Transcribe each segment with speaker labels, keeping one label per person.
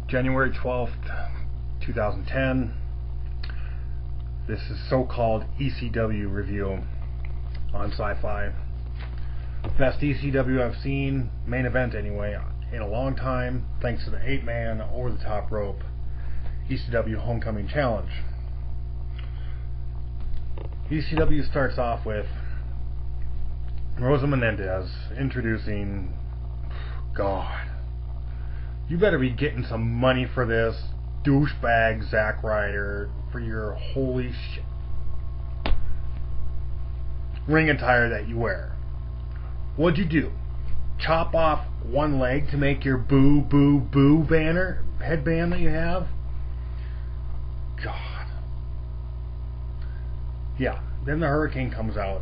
Speaker 1: January 12th, 2010. This is so-called ECW review on Sci-Fi. Best ECW I've seen, main event anyway, in a long time, thanks to the 8-man over-the-top rope ECW Homecoming Challenge. ECW starts off with Rosa Menendez introducing, God, you better be getting some money for this douchebag Zack Ryder for your holy shit ring attire that you wear. What'd you do? Chop off one leg to make your boo boo boo headband that you have? God. Yeah, then the Hurricane comes out,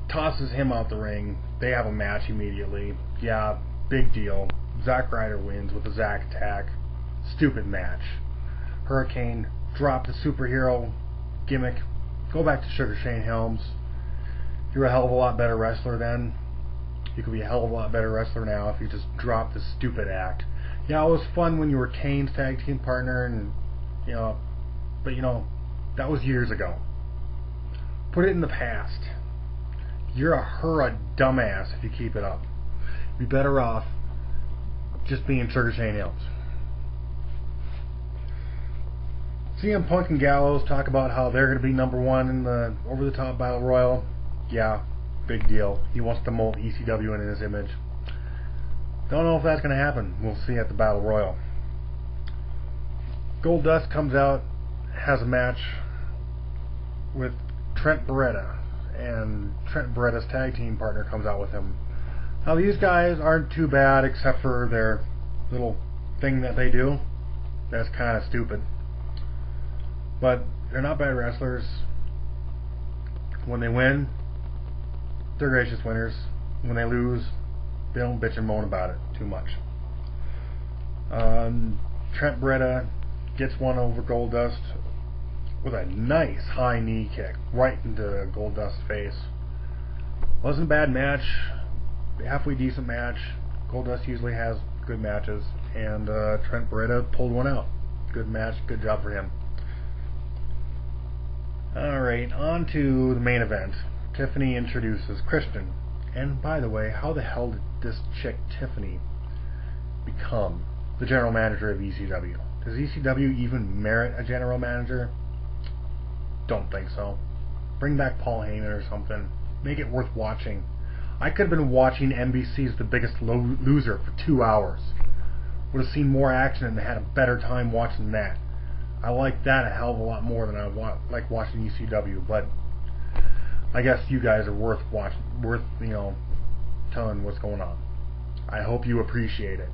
Speaker 1: tosses him out the ring. They have a match immediately. Yeah, big deal. Zack Ryder wins with a Zack attack. Stupid match. Hurricane dropped the superhero gimmick. Go back to Sugar Shane Helms. You're a hell of a lot better wrestler then. You could be a hell of a lot better wrestler now if you just dropped the stupid act. Yeah, it was fun when you were Kane's tag team partner, and but that was years ago. Put it in the past. You're a dumbass if you keep it up. You'd be better off just being Sugar Shane Helms. CM Punk and Gallows talk about how they're going to be #1 in the over-the-top Battle Royal. Yeah, big deal. He wants to mold ECW in his image. Don't know if that's going to happen. We'll see at the Battle Royal. Goldust comes out, has a match with Trent Beretta, and Trent Beretta's tag team partner comes out with him. Now these guys aren't too bad except for their little thing that they do. That's kind of stupid. But they're not bad wrestlers. When they win, they're gracious winners. When they lose, they don't bitch and moan about it too much. Trent Beretta gets one over Goldust with a nice high knee kick right into Goldust's face. Wasn't a bad match. Halfway decent match. Goldust usually has good matches, and Trent Beretta pulled one out. Good match, good job for him. Alright, on to the main event. Tiffany introduces Christian. And by the way, how the hell did this chick Tiffany become the general manager of ECW? Does ECW even merit a general manager? Don't think so. Bring back Paul Heyman or something. Make it worth watching. I could have been watching NBC's The Biggest Loser for 2 hours. Would have seen more action and had a better time watching that. I like that a hell of a lot more than I like watching ECW, but I guess you guys are worth telling what's going on. I hope you appreciate it.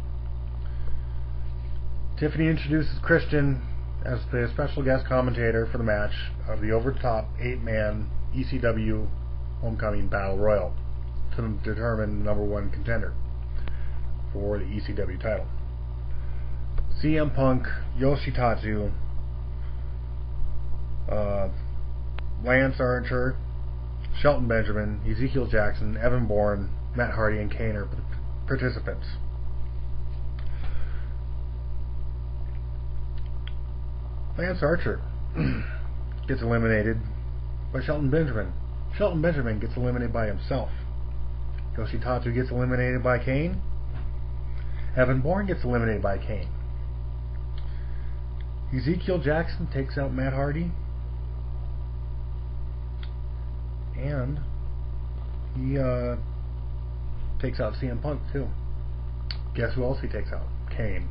Speaker 1: Tiffany introduces Christian as the special guest commentator for the match of the over-the-top 8-man ECW Homecoming Battle Royal to determine the #1 contender for the ECW title. CM Punk, Yoshitatsu, Lance Archer, Shelton Benjamin, Ezekiel Jackson, Evan Bourne, Matt Hardy, and Kane are participants. Lance Archer gets eliminated by Shelton Benjamin. Shelton Benjamin gets eliminated by himself. Yoshitatsu gets eliminated by Kane. Evan Bourne gets eliminated by Kane. Ezekiel Jackson takes out Matt Hardy. And he takes out CM Punk too. Guess who else he takes out? Kane.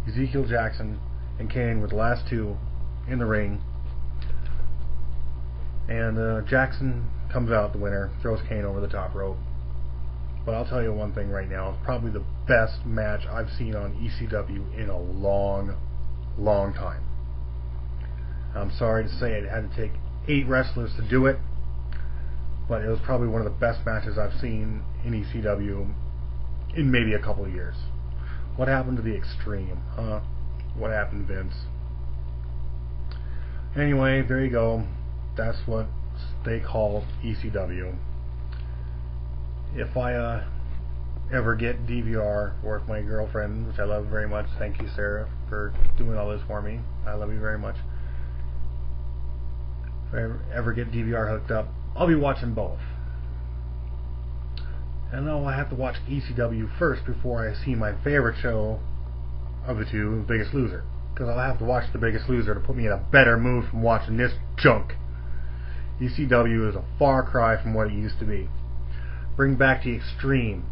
Speaker 1: Ezekiel Jackson and Kane were the last two in the ring. And Jackson comes out the winner, throws Kane over the top rope. But I'll tell you one thing right now, it's probably the best match I've seen on ECW in a long, long time. I'm sorry to say it had to take 8 wrestlers to do it, but it was probably one of the best matches I've seen in ECW in maybe a couple of years. What happened to the Extreme, huh? What happened, Vince? Anyway, there you go. That's what they call ECW. If I ever get DVR or if my girlfriend, which I love very much, thank you Sarah for doing all this for me, I love you very much. If I ever get DVR hooked up, I'll be watching both. And I'll have to watch ECW first before I see my favorite show of the two, The Biggest Loser. Because I'll have to watch The Biggest Loser to put me in a better mood from watching this junk. ECW is a far cry from what it used to be. Bring back the Extreme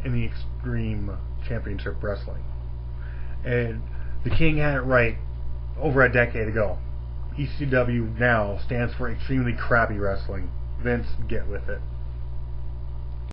Speaker 1: in the Extreme Championship Wrestling. And the King had it right over a decade ago. ECW now stands for Extremely Crappy Wrestling. Vince, get with it.